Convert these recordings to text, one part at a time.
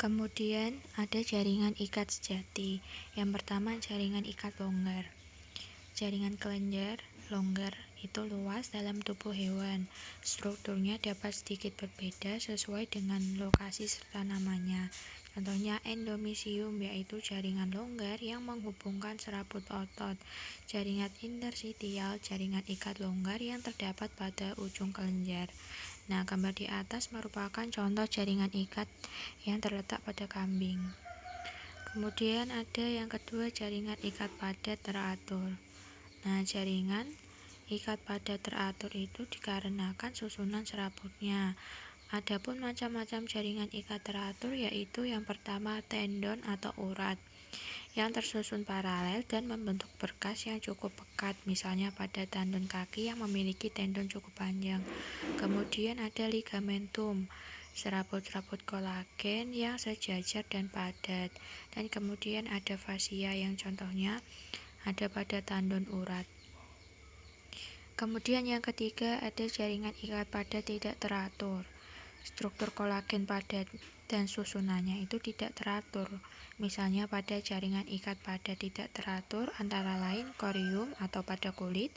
Kemudian ada jaringan ikat sejati. Yang pertama jaringan ikat longgar. Jaringan kelenjar longgar itu luas dalam tubuh hewan. Strukturnya dapat sedikit berbeda sesuai dengan lokasi serta namanya. Contohnya endomysium, yaitu jaringan longgar yang menghubungkan serabut otot. Jaringan interstitial, jaringan ikat longgar yang terdapat pada ujung kelenjar. Nah, gambar di atas merupakan contoh jaringan ikat yang terletak pada kambing. Kemudian ada yang kedua, jaringan ikat padat teratur. Nah, jaringan ikat padat teratur itu dikarenakan susunan serabutnya. Adapun macam-macam jaringan ikat teratur yaitu yang pertama tendon atau urat yang tersusun paralel dan membentuk berkas yang cukup pekat, misalnya pada tendon kaki yang memiliki tendon cukup panjang. Kemudian ada ligamentum, serabut-serabut kolagen yang sejajar dan padat. Dan kemudian ada fascia yang contohnya ada pada tendon urat. Kemudian yang ketiga ada jaringan ikat padat tidak teratur. Struktur kolagen padat dan susunannya itu tidak teratur. Misalnya pada jaringan ikat padat tidak teratur antara lain corium atau pada kulit,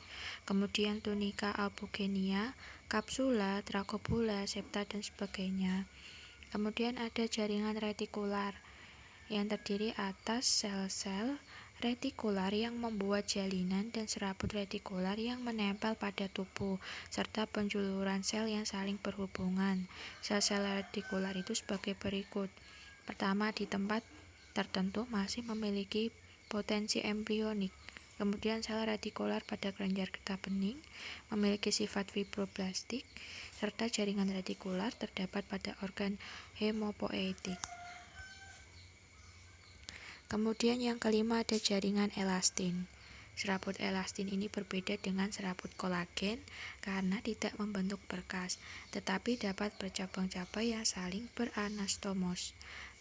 kemudian tunika albugenia, kapsula, trachobula, septa dan sebagainya. Kemudian ada jaringan retikular yang terdiri atas sel-sel retikular yang membuat jalinan dan serabut retikular yang menempel pada tubuh, serta penjuluran sel yang saling berhubungan. Sel-sel retikular itu sebagai berikut. Pertama, di tempat tertentu masih memiliki potensi embrionik. Kemudian sel retikular pada kelenjar getah bening memiliki sifat fibroblastik, serta jaringan retikular terdapat pada organ hemopoietik. Kemudian yang kelima ada jaringan elastin. Serabut elastin ini berbeda dengan serabut kolagen karena tidak membentuk berkas, tetapi dapat bercabang-cabang yang saling beranastomos.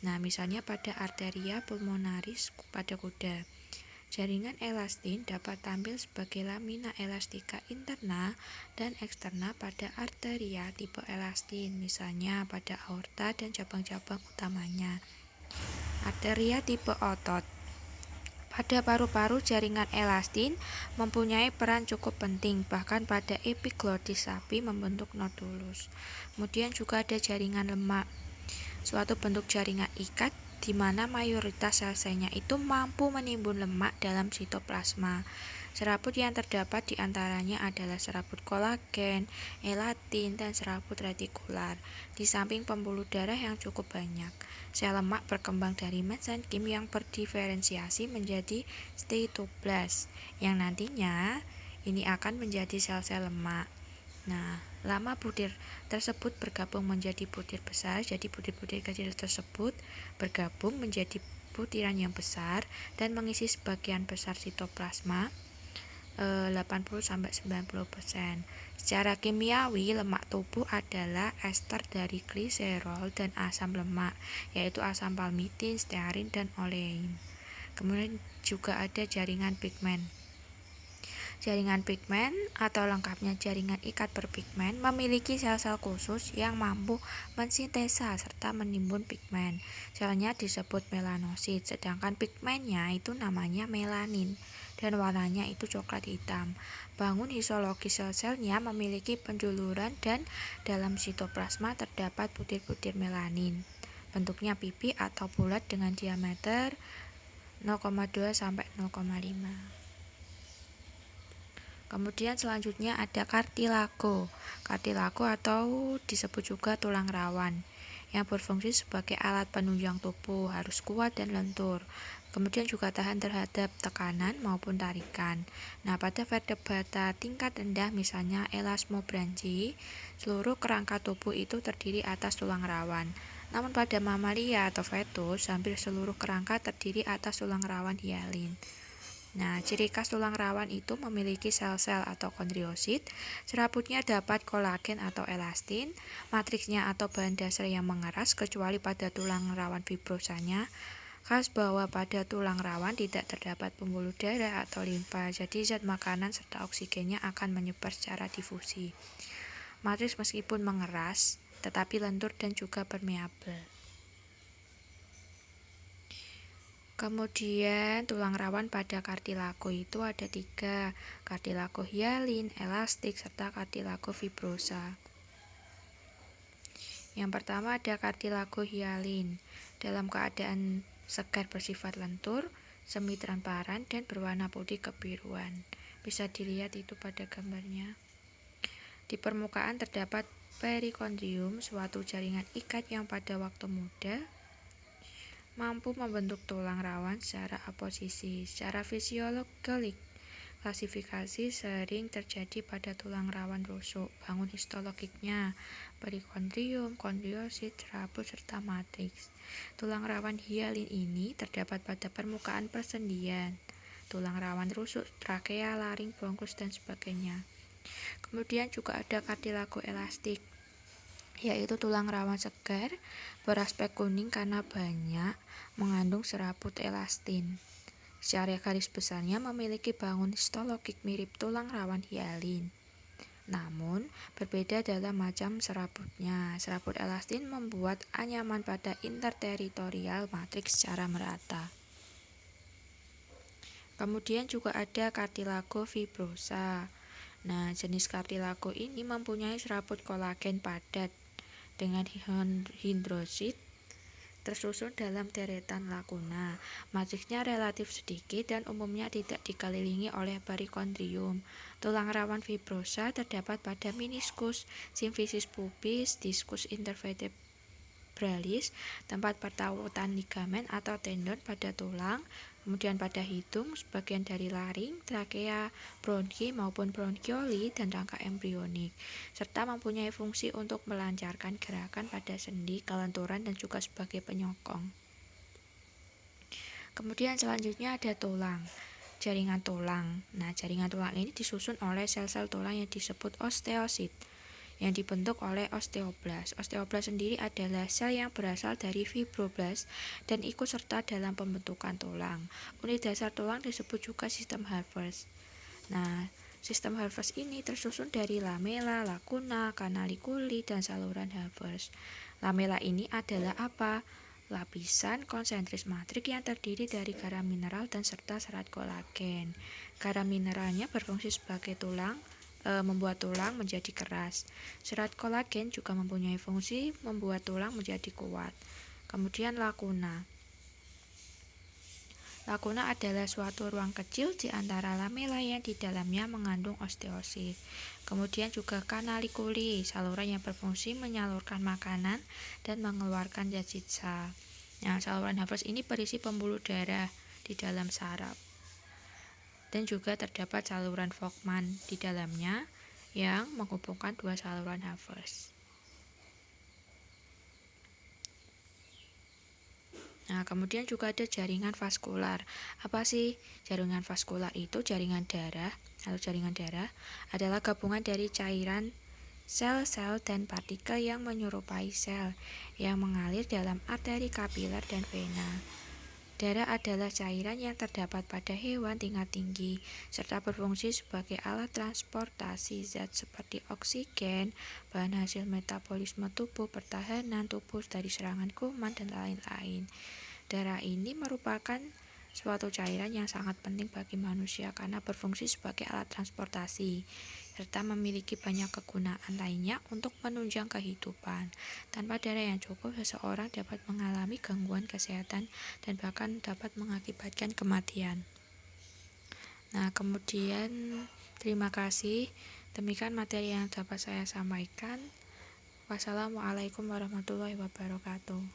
Nah, misalnya pada arteria pulmonaris pada kuda. Jaringan elastin dapat tampil sebagai lamina elastika interna dan eksterna pada arteria tipe elastin, misalnya pada aorta dan cabang-cabang utamanya. Arteria tipe otot. Pada paru-paru jaringan elastin mempunyai peran cukup penting, bahkan pada epiglotis sapi membentuk nodulus. Kemudian juga ada jaringan lemak, suatu bentuk jaringan ikat di mana mayoritas sel-selnya itu mampu menimbun lemak dalam sitoplasma. Serabut yang terdapat di antaranya adalah serabut kolagen, elatin, dan serabut retikular. Di samping pembuluh darah yang cukup banyak, sel lemak berkembang dari mesenkim yang berdiferensiasi menjadi steatoblas, yang nantinya ini akan menjadi sel-sel lemak. Nah, lama butir tersebut bergabung menjadi butir besar, jadi butir-butir kecil tersebut bergabung menjadi butiran yang besar dan mengisi sebagian besar sitoplasma, 80-90%. Secara kimiawi, lemak tubuh adalah ester dari gliserol dan asam lemak, yaitu asam palmitin, stearin, dan olein. Kemudian juga ada jaringan pigmen. Jaringan pigmen atau lengkapnya jaringan ikat berpigmen memiliki sel-sel khusus yang mampu mensintesa serta menimbun pigmen. Selnya disebut melanosit, sedangkan pigmennya itu namanya melanin dan warnanya itu coklat hitam. Bangun histologi sel-selnya memiliki penjuluran dan dalam sitoplasma terdapat butir-butir melanin. Bentuknya pipi atau bulat dengan diameter 0,2 sampai 0,5. Kemudian selanjutnya ada kartilago. Kartilago atau disebut juga tulang rawan yang berfungsi sebagai alat penunjang tubuh, harus kuat dan lentur. Kemudian juga tahan terhadap tekanan maupun tarikan. Nah, pada vertebrata tingkat rendah misalnya elasmobranchi, seluruh kerangka tubuh itu terdiri atas tulang rawan. Namun pada mamalia atau fetus, hampir seluruh kerangka terdiri atas tulang rawan hialin. Nah, ciri khas tulang rawan itu memiliki sel-sel atau kondriosit, serabutnya dapat kolagen atau elastin, matriksnya atau bahan dasar yang mengeras kecuali pada tulang rawan fibrosanya. Khas bahwa pada tulang rawan tidak terdapat pembuluh darah atau limfa, jadi zat makanan serta oksigennya akan menyebar secara difusi. Matriks meskipun mengeras, tetapi lentur dan juga permeabel. Kemudian tulang rawan pada kartilago itu ada 3, kartilago hialin, elastik, serta kartilago fibrosa. Yang pertama ada kartilago hialin. Dalam keadaan segar bersifat lentur, semi transparan dan berwarna putih kebiruan. Bisa dilihat itu pada gambarnya. Di permukaan terdapat perikondrium, suatu jaringan ikat yang pada waktu muda mampu membentuk tulang rawan secara aposisi. Secara fisiologik, klasifikasi sering terjadi pada tulang rawan rusuk. Bangun histologiknya, perikondrium, kondriosit, serabut, serta matriks. Tulang rawan hialin ini terdapat pada permukaan persendian. Tulang rawan rusuk, trakea, laring, bronkus, dan sebagainya. Kemudian juga ada kartilago elastik, yaitu tulang rawan segar beraspek kuning karena banyak mengandung serabut elastin. Secara garis besarnya memiliki bangun histologik mirip tulang rawan hialin. Namun, berbeda dalam macam serabutnya. Serabut elastin membuat anyaman pada interteritorial matriks secara merata. Kemudian juga ada kartilago fibrosa. Nah, jenis kartilago ini mempunyai serabut kolagen padat dengan hidrosit tersusun dalam deretan lakuna. Matriksnya relatif sedikit dan umumnya tidak dikelilingi oleh perikondrium. Tulang rawan fibrosa terdapat pada meniskus, simfisis pubis, diskus intervertebralis, tempat pertautan ligamen atau tendon pada tulang, kemudian pada hidung, sebagian dari laring, trakea, bronki maupun bronkioli, dan rangka embrionik, serta mempunyai fungsi untuk melancarkan gerakan pada sendi, kelenturan, dan juga sebagai penyokong. Kemudian selanjutnya ada tulang, jaringan tulang. Nah, jaringan tulang ini disusun oleh sel-sel tulang yang disebut osteosit, yang dibentuk oleh osteoblas. Osteoblas sendiri adalah sel yang berasal dari fibroblast dan ikut serta dalam pembentukan tulang. Unit dasar tulang disebut juga sistem Harvest. Nah, sistem Harvest ini tersusun dari lamela, lakuna, kanalikuli, dan saluran Harvest. Lamela ini adalah apa? Lapisan konsentris matrik yang terdiri dari garam mineral dan serta serat kolagen. Garam mineralnya berfungsi sebagai membuat tulang menjadi keras. Serat kolagen juga mempunyai fungsi membuat tulang menjadi kuat. Kemudian lakuna. Lakuna adalah suatu ruang kecil di antara lamela yang di dalamnya mengandung osteosit. Kemudian juga kanalikuli, saluran yang berfungsi menyalurkan makanan dan mengeluarkan zat sisa. Nah, saluran Harvest ini berisi pembuluh darah di dalam saraf. Dan juga terdapat saluran Volkmann di dalamnya yang menghubungkan dua saluran Harvest. Nah, kemudian juga ada jaringan vaskular. Apa sih jaringan vaskular itu? Jaringan darah adalah gabungan dari cairan, sel-sel, dan partikel yang menyerupai sel yang mengalir dalam arteri, kapiler, dan vena. Darah adalah cairan yang terdapat pada hewan tingkat tinggi, serta berfungsi sebagai alat transportasi zat seperti oksigen, bahan hasil metabolisme tubuh, pertahanan tubuh dari serangan kuman, dan lain-lain. Darah ini merupakan suatu cairan yang sangat penting bagi manusia karena berfungsi sebagai alat transportasi, serta memiliki banyak kegunaan lainnya untuk menunjang kehidupan. Tanpa darah yang cukup, seseorang dapat mengalami gangguan kesehatan dan bahkan dapat mengakibatkan kematian. Nah, kemudian terima kasih. Demikian materi yang dapat saya sampaikan. Wassalamualaikum warahmatullahi wabarakatuh.